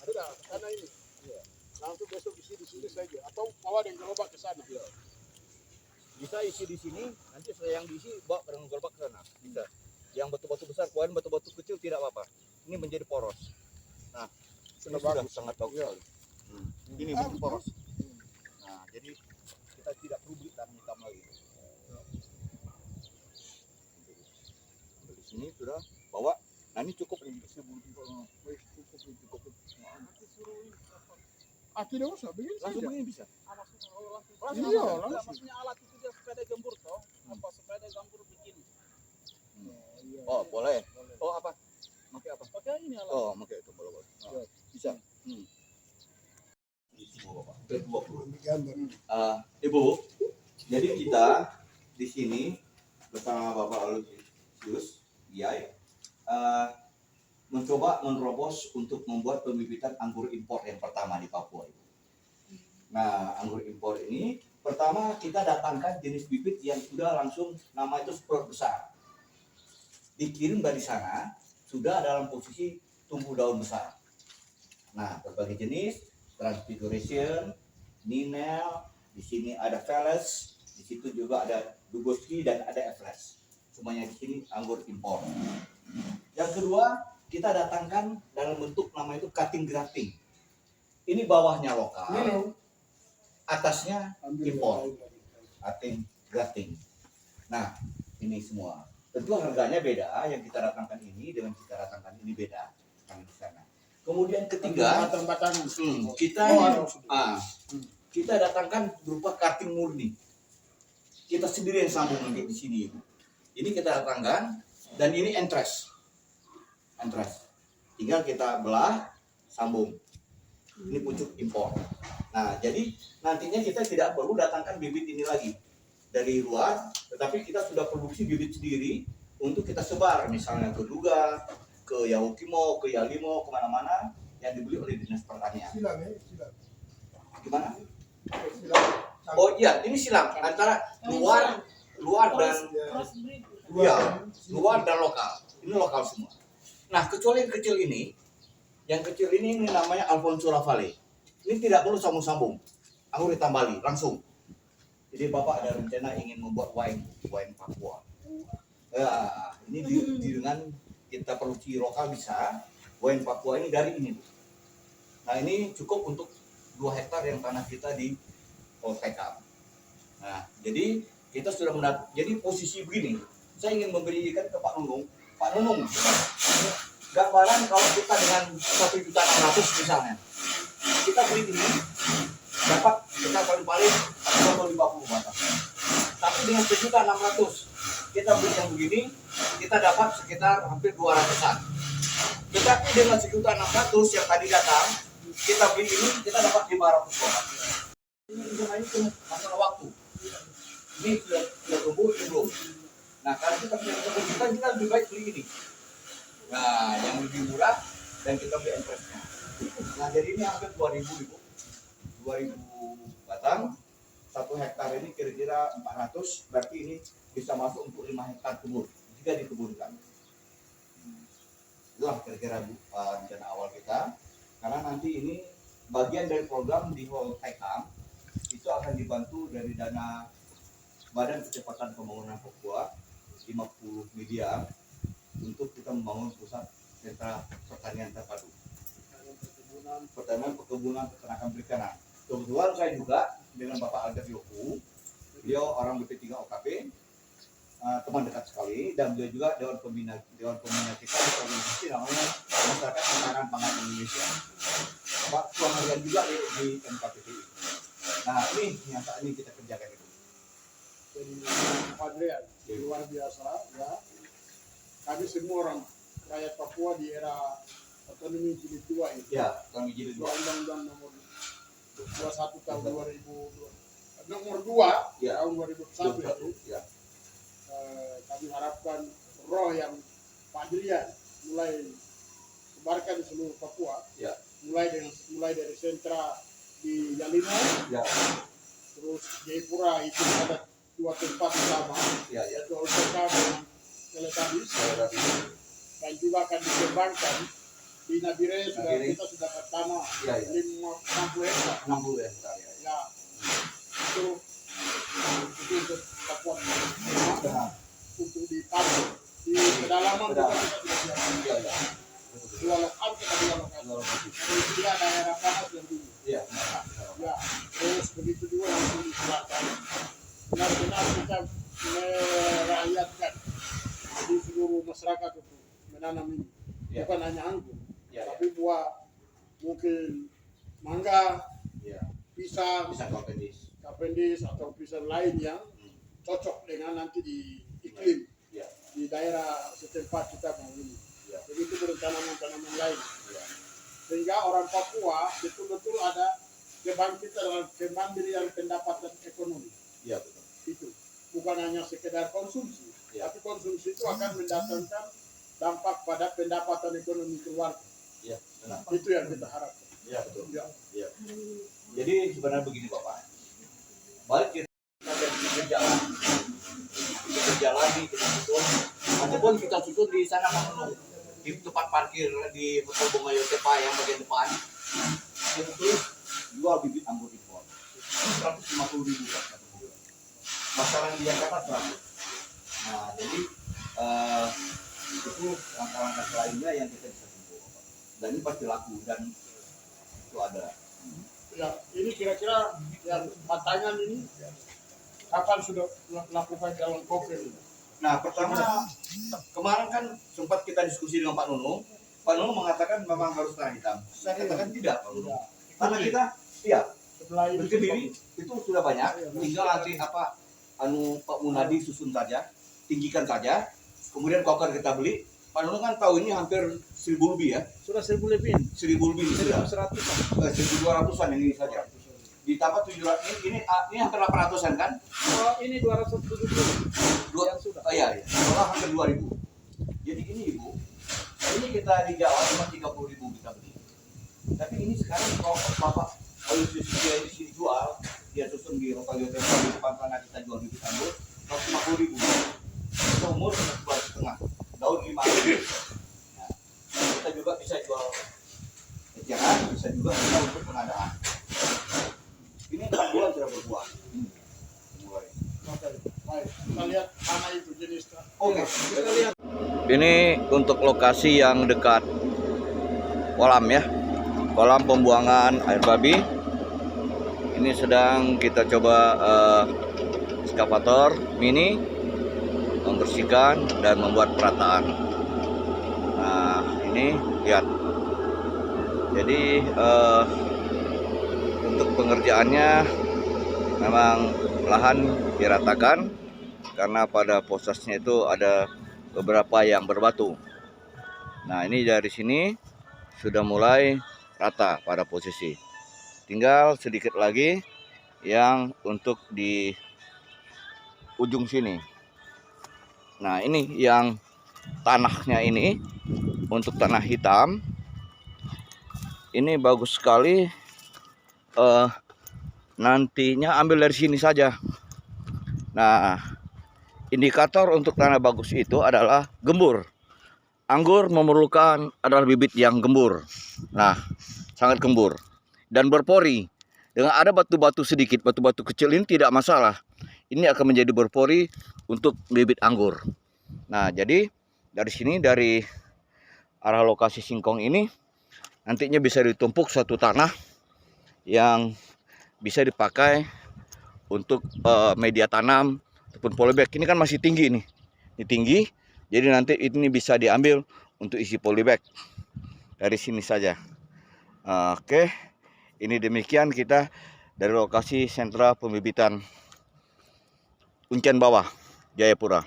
Ada dah ke sana ini. Iya. Langsung besok isi di sini saja atau bawa dengan gerobak ke sana. Iya. Bisa isi di sini, nanti setelah yang diisi bawa dengan gerobak ke sana. Bisa. Yang batu-batu besar, keluarin batu-batu kecil tidak apa-apa. Ini menjadi poros. Nah, ini sudah sangat bagus sekali. Ini bentuk poros. Nah, jadi kita tidak perlu beli tanah hitam lagi. Di sini sudah bawa. Nah, ini cukup ini cukup. Tidak usah begini Langsung saja. begini bisa. Iya, langsung. Maksudnya alat itu dia sepeda gembur toh, apa sepeda gembur bikin. Oh, boleh. Oh, apa? Pakai apa? Pakai ini alat. Oh, pakai itu boleh. Oh, bisa. Ibu, jadi kita di sini bersama Bapak Aloysius Giai mencoba menerobos untuk membuat pembibitan anggur impor yang pertama di Papua. Nah, anggur impor ini pertama kita datangkan jenis bibit yang sudah langsung nama itu super besar. Dikirim dari sana sudah dalam posisi tumbuh daun besar. Nah, berbagai jenis Transfiguration, Ninel, di sini ada Veles, di situ juga ada Dugoski dan ada Everest. Semuanya di sini anggur impor. Yang kedua, kita datangkan dalam bentuk nama itu cutting grafting. Ini bawahnya lokal, atasnya impor. Cutting grafting. Nah, ini semua. Tentu harganya beda, yang kita datangkan ini dengan kita datangkan ini beda. Kami di sana. Kemudian ketiga, kita datangkan berupa cutting murni. Kita sendiri yang sambung nanti di sini. Ini kita datangkan dan ini entres. Tinggal kita belah, sambung. Ini pucuk impor. Nah, jadi nantinya kita tidak perlu datangkan bibit ini lagi dari luar, tetapi kita sudah produksi bibit sendiri untuk kita sebar, misalnya ke Duga, ke Yahukimo, ke Yalimo, kemana-mana yang dibeli oleh Dinas Pertanian. Gimana? Oh iya, ini silang antara luar dan luar dan lokal. Ini lokal semua. Nah, kecuali yang kecil ini namanya Alfonso Lavale. Ini tidak perlu sambung-sambung. Anggur hitam Bali langsung. Jadi Bapak ada rencana ingin membuat wine Papua. Ya, ini dengan kita produksi lokal bisa. Wine Papua ini dari ini. Nah, ini cukup untuk 2 hektar yang tanah kita di Poltekam. Nah, jadi kita sudah jadi posisi begini. Saya ingin memberikan ke Pak Nunung. Pak Nunung, gambaran kalau kita dengan 1.600.000 misalnya, kita beli ini dapat kita paling 250 batang. Tapi dengan 1.600.000 kita beli yang begini, kita dapat sekitar hampir 200-an. Tetapi dengan 1.600.000 yang tadi datang, kita beli ini kita dapat 500 batang. Ini masalah waktu. Ini sudah tumbuh belum. Nah, kalau kita lebih baik beli ini. Nah, yang lebih murah dan kita beli entrance-nya. Nah, jadi ini hampir 2.000 batang. 1 hektar ini kira-kira 400, berarti ini bisa masuk untuk 5 hektar kebun jika dikebunkan. Itulah kira-kira rencana awal kita. Karena nanti ini bagian dari program di Holtekam itu akan dibantu dari dana Badan Percepatan Pembangunan Papua 50 miliar untuk kita membangun pusat sentra pertanian terpadu. Perkebunan, peternakan perikanan. Kebetulan saya juga dengan Bapak Algar Yoku, beliau orang BP3 OKP, teman dekat sekali, dan beliau juga dewan pembina kita di provinsi namanya Masyarakat Pertanian Pangan Indonesia. Pak Tuan Harian juga di MKPTI. Nah, ini yang saat ini kita kerjakan itu. Jadi Adrian, luar biasa ya. Kami semua orang rakyat Papua di era otonomi jilid 2 itu. Ya, kami jilid 2. Undang-undang nomor 21 tahun 2002. Nomor 2 ya. Tahun 2001 itu. Ya. Kami harapkan roh yang Pak Adrian mulai sebarkan di seluruh Papua. Ya. Mulai dari sentra di Yalimo. Ya. Terus Jayapura itu ada 2 tempat utama, yaitu Olteka dan Teletabis, dan juga akan dikembangkan di di Nabire sudah Nabire. kita sudah dapat tanah Iya, iya. 60 hektar. 60 hektar ya. Ya, itu untuk Papua. Nah, Untuk di Papua, di pedalaman juga Pedalaman. kita sudah siapkan. iya, iya. Dua lokal kita dua lokal. Dua lokasi. Jadi dia daerah panas yang dulu. Iya, benar. Ya, terus begitu juga yang di selatan. Benar-benar kita merakyatkan di seluruh masyarakat itu menanam ini. Ya. Bukan hanya anggur, Iya, iya. tapi buah mungkin mangga, Iya. pisang, Bisa kompetisi. Cavendish atau pisang lain yang cocok dengan nanti di iklim Iya. di daerah setempat kita mau ini. Iya. Begitu baru tanaman-tanaman lain. Iya. Sehingga orang Papua betul-betul ada kebangkitan kemandirian pendapatan ekonomi. Iya, betul. Itu bukan hanya sekedar konsumsi, Ya. tapi konsumsi itu akan mendatangkan dampak pada pendapatan ekonomi keluarga. Iya, benar. Itu yang kita harapkan. Iya, betul. Ya. Iya. Jadi sebenarnya begini Bapak. Balik kita berjalan. Kita berjalan nih, kita susun. Ataupun kita susun di sana Mangunung. Di tempat parkir di Hotel Bongayo Tepa yang bagian depan. Kita tulis jual bibit anggur impor. 150.000 Pak. Masalah di Jakarta 100. Nah, jadi itu langkah-langkah lainnya yang kita bisa tempuh. Dan ini pasti laku dan itu ada. Ya, ini kira-kira yang batangan ini kapan sudah melakukan jalan konkret ini? Nah, pertama kemarin kan sempat kita diskusi dengan Pak Nunung. Pak Nunung mengatakan memang harus tanah hitam. Saya katakan tidak, Pak Nunung. Tanah kita, iya, Setelah ini berdiri itu sudah banyak. Tinggal nanti apa, Pak Munadi susun saja, tinggikan saja. Kemudian koker kita beli. Pak Nunung kan tahu ini hampir 1.000 lebih ya, Sudah 1.000 lebih. 1.000 lebih ini sudah. 1.100. 1.200-an ini saja. Ditambah 700 ini hampir 800-an kan? Oh, ini 270. Dua, Yang sudah. oh iya, iya. Total hampir 2.000. Jadi ini Ibu, ini kita di Jawa cuma 30.000 kita beli. Tapi ini sekarang kalau Bapak kalau dia di sini jual, dia susun di Rotalio Tempat di depan sana kita jual bibit anggur 150.000. Seumur 2,5, daun 5. Nah, kita juga bisa jual eceran, bisa juga kita untuk pengadaan. Ini 4 bulan sudah berbuah. Mulai. Oke, baik. Kita lihat tanah itu jenisnya. Oke. Kita lihat. Ini untuk lokasi yang dekat kolam ya, kolam pembuangan air babi. Ini sedang kita coba ekskavator mini membersihkan dan membuat perataan. Nah ini lihat, jadi untuk pengerjaannya memang lahan diratakan karena pada posesnya itu ada beberapa yang berbatu. Nah ini dari sini sudah mulai rata pada posisi, tinggal sedikit lagi yang untuk di ujung sini. Nah ini yang tanahnya ini untuk tanah hitam ini bagus sekali. Nantinya ambil dari sini saja. Nah indikator untuk tanah bagus itu adalah gembur. Anggur memerlukan adalah bibit yang gembur. Nah, sangat gembur dan berpori. Dengan ada batu-batu sedikit, batu-batu kecil ini tidak masalah. Ini akan menjadi berpori untuk bibit anggur. Nah, jadi dari sini, dari arah lokasi singkong ini, nantinya bisa ditumpuk satu tanah yang bisa dipakai untuk media tanam ataupun polybag. Ini kan masih tinggi nih, ini tinggi. Jadi nanti ini bisa diambil untuk isi polybag dari sini saja. Oke, ini demikian kita dari lokasi sentra pembibitan Uncen Bawah, Jayapura.